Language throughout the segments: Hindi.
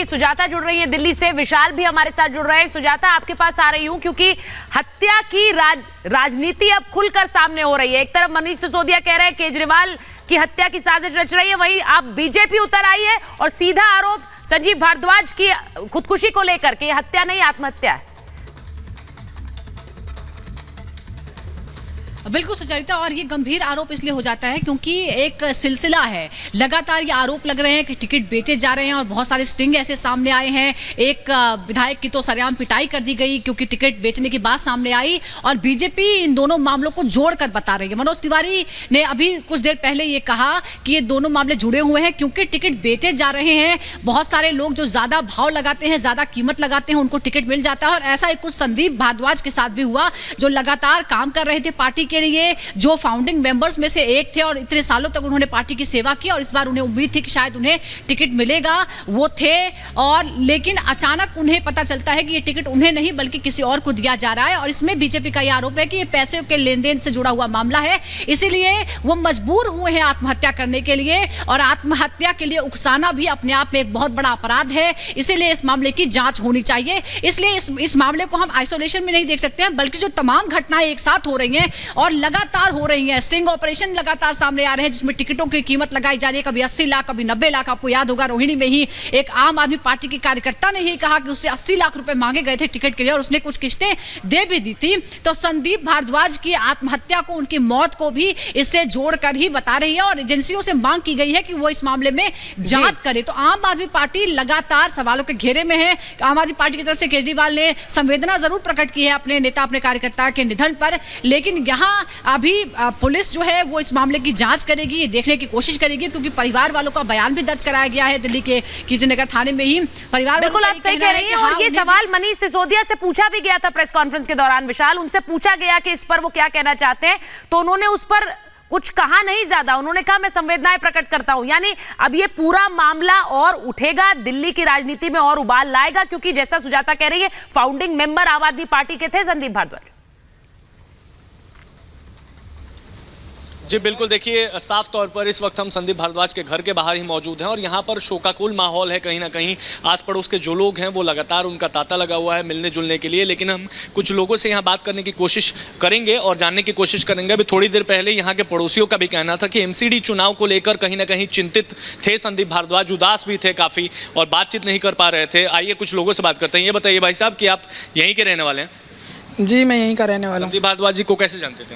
की सुजाता जुड़ रही हैं दिल्ली से, विशाल भी हमारे साथ जुड़ रहे हैं। सुजाता, आपके पास आ रही हूं क्योंकि हत्या की राजनीति अब खुलकर सामने हो रही है। एक तरफ मनीष सिसोदिया कह रहे हैं केजरीवाल की हत्या की साजिश रच रही है, वहीं आप बीजेपी उतर आई है और सीधा आरोप संजीव भारद्वाज की खुदकुशी को लेकर के हत्या नहीं आत्महत्या है। बिल्कुल सुचरिता, और ये गंभीर आरोप इसलिए हो जाता है क्योंकि एक सिलसिला है, लगातार ये आरोप लग रहे हैं कि टिकट बेचे जा रहे हैं और बहुत सारे स्टिंग ऐसे सामने आए हैं। एक विधायक की तो सरेआम पिटाई कर दी गई क्योंकि टिकट बेचने की बात सामने आई, और बीजेपी इन दोनों मामलों को जोड़कर बता रही है। मनोज तिवारी ने अभी कुछ देर पहले ये कहा कि ये दोनों मामले जुड़े हुए हैं क्योंकि टिकट बेचे जा रहे हैं। बहुत सारे लोग जो ज्यादा भाव लगाते हैं, ज्यादा कीमत लगाते हैं, उनको टिकट मिल जाता है। और ऐसा ही कुछ संदीप भारद्वाज के साथ भी हुआ, जो लगातार काम कर रहे थे पार्टी के लिए, जो फाउंडिंग मेंबर्स में से एक थे और इतने सालों तक उन्होंने पार्टी की सेवा की और इस बार उन्हें उम्मीद थी कि शायद उन्हें टिकट मिलेगा, वो थे। और लेकिन अचानक उन्हें पता चलता है कि ये टिकट उन्हें नहीं बल्कि किसी और को दिया जा रहा है। और इसमें बीजेपी का यह आरोप है कि ये पैसे के लेन देन से जुड़ा हुआ मामला है, इसीलिए वो मजबूर हुए हैं आत्महत्या करने के लिए। और आत्महत्या के लिए उकसाना भी अपने आप में एक बहुत बड़ा अपराध है, इसीलिए इस मामले की जांच होनी चाहिए। इसलिए इस मामले को हम आइसोलेशन में नहीं देख सकते हैं, बल्कि जो तमाम घटनाएं एक साथ हो रही हैं और लगातार हो रही है। स्टिंग ऑपरेशन लगातार सामने आ रहे हैं जिसमें टिकटों की कीमत लगाई जा रही है, कभी 80 लाख, कभी 90 लाख। आपको याद होगा रोहिणी में ही एक आम आदमी पार्टी की कार्यकर्ता ने ही कहा कि उससे 80 लाख रुपए मांगे गए थे टिकट के लिए और उसने कुछ किस्तें दे भी दी थी। तो संदीप भारद्वाज की आत्महत्या को, उनकी मौत को भी इससे जोड़कर ही बता रही है और एजेंसियों से मांग की गई है कि वो इस मामले में जांच करे। तो आम आदमी पार्टी लगातार सवालों के घेरे में है। आम आदमी पार्टी की तरफ से केजरीवाल ने संवेदना जरूर प्रकट की है अपने नेता, अपने कार्यकर्ता के निधन पर, लेकिन यहाँ अभी पुलिस जो है वो इस मामले की जांच करेगी, ये देखने की कोशिश करेगी, क्योंकि परिवार वालों का बयान भी दर्ज कराया गया है दिल्ली के कीर्तिनगर थाने में ही। परिवार बिल्कुल आप सही कह रही हैं। और ये सवाल मनीष सिसोदिया से पूछा भी गया था प्रेस कॉन्फ्रेंस के दौरान। विशाल, उनसे पूछा गया कि इस पर वो क्या कहना चाहते हैं, तो उन्होंने उस पर कुछ कहा नहीं ज्यादा। उन्होंने कहा मैं संवेदनाएं प्रकट करता हूं। यानी अब ये पूरा मामला और उठेगा, दिल्ली की राजनीति में और उबाल लाएगा, क्योंकि जैसा सुजाता कह रही है फाउंडिंग मेंबर आम आदमी पार्टी के थे संदीप भारद्वाज। जी बिल्कुल, देखिए साफ तौर पर इस वक्त हम संदीप भारद्वाज के घर के बाहर ही मौजूद हैं और यहाँ पर शोकाकुल माहौल है। कहीं ना कहीं आस पड़ोस के जो लोग हैं वो लगातार उनका तांता लगा हुआ है मिलने जुलने के लिए। लेकिन हम कुछ लोगों से यहाँ बात करने की कोशिश करेंगे और जानने की कोशिश करेंगे। अभी थोड़ी देर पहले यहाँ के पड़ोसियों का भी कहना था कि एमसीडी चुनाव को लेकर कहीं ना कहीं चिंतित थे संदीप भारद्वाज, उदास भी थे काफ़ी और बातचीत नहीं कर पा रहे थे। आइए कुछ लोगों से बात करते हैं। ये बताइए भाई साहब कि आप यहीं के रहने वाले हैं? जी, मैं यहीं का रहने वाला हूँ। संदीप भारद्वाज जी को कैसे जानते थे?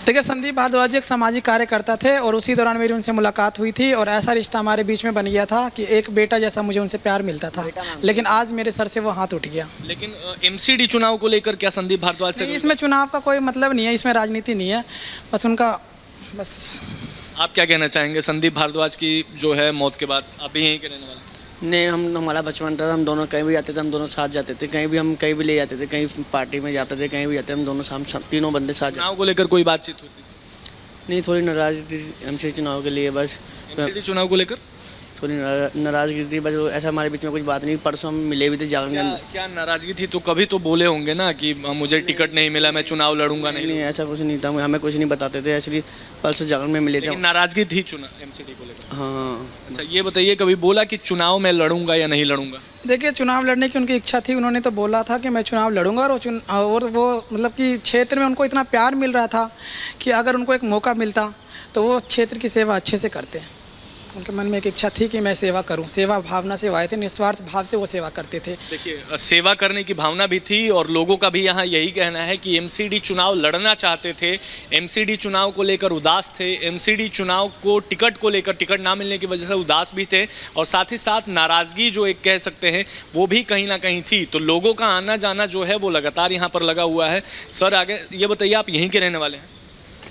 देखिए, संदीप भारद्वाज जी एक सामाजिक कार्यकर्ता थे और उसी दौरान मेरी उनसे मुलाकात हुई थी और ऐसा रिश्ता हमारे बीच में बन गया था कि एक बेटा जैसा मुझे उनसे प्यार मिलता था। लेकिन आज मेरे सर से वो हाथ उठ गया। लेकिन एमसीडी चुनाव को लेकर क्या संदीप भारद्वाज से? इसमें चुनाव का कोई मतलब नहीं है, इसमें राजनीति नहीं है, बस उनका बस। आप क्या कहना चाहेंगे संदीप भारद्वाज की जो है मौत के बाद? आप भी यहीं के रहने वाले? नहीं, हमारा बचपन था, हम दोनों कहीं भी जाते थे, हम दोनों साथ जाते थे, कहीं भी ले जाते थे, कहीं पार्टी में जाते थे, कहीं भी जाते थे, हम दोनों तीनों बंदे साथ। चुनाव को लेकर कोई बातचीत होती? नहीं, थोड़ी नाराजगी थी एमसीडी चुनाव के लिए, बस एमसीडी चुनाव को लेकर थोड़ी नाराजगी थी, बस ऐसा हमारे बीच में कुछ बात नहीं। परसों हम मिले भी थे जागरण। क्या नाराजगी थी? तो कभी तो बोले होंगे ना कि मुझे टिकट नहीं मिला, मैं चुनाव लड़ूंगा नहीं। ऐसा कुछ नहीं था, हमें कुछ नहीं बताते थे, एक्चुअली परसों जागरण में मिले थे। नाराजगी थी चुनाव एमसीडी को लेकर? हाँ। अच्छा, ये बताइए कभी बोला कि चुनाव में लड़ूंगा या नहीं लड़ूंगा? देखिए, चुनाव लड़ने की उनकी इच्छा थी, उन्होंने तो बोला था कि मैं चुनाव लड़ूंगा और वो मतलब कि क्षेत्र में उनको इतना प्यार मिल रहा था कि अगर उनको एक मौका मिलता तो वो क्षेत्र की सेवा अच्छे से करते हैं। उनके मन में एक इच्छा थी कि मैं सेवा करूं, सेवा भावना से आए थे, निस्वार्थ भाव से वो सेवा करते थे। देखिए, सेवा करने की भावना भी थी और लोगों का भी यहाँ यही कहना है कि एमसीडी चुनाव लड़ना चाहते थे, एमसीडी चुनाव को लेकर उदास थे, एमसीडी चुनाव को टिकट को लेकर टिकट ना मिलने की वजह से उदास भी थे और साथ ही साथ नाराज़गी जो एक कह सकते हैं वो भी कहीं ना कहीं थी। तो लोगों का आना जाना जो है वो लगातार यहाँ पर लगा हुआ है। सर आगे ये बताइए, आप यहीं के रहने वाले हैं?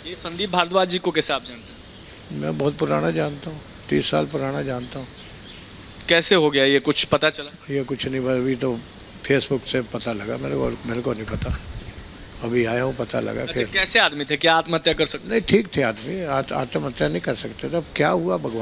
ये संदीप भारद्वाज जी को कैसे आप जानते हैं? मैं बहुत पुराना जानता हूँ, 30 साल पुराना जानता हूँ। कैसे हो गया ये, कुछ पता चला? ये कुछ नहीं, अभी तो फेसबुक से पता लगा, मेरे को नहीं पता, अभी आया हूँ पता लगा। अच्छा, फिर कैसे आदमी थे? क्या आत्महत्या कर सकते? नहीं, ठीक थे आदमी, आत्महत्या नहीं कर सकते थे। अब क्या हुआ भगवान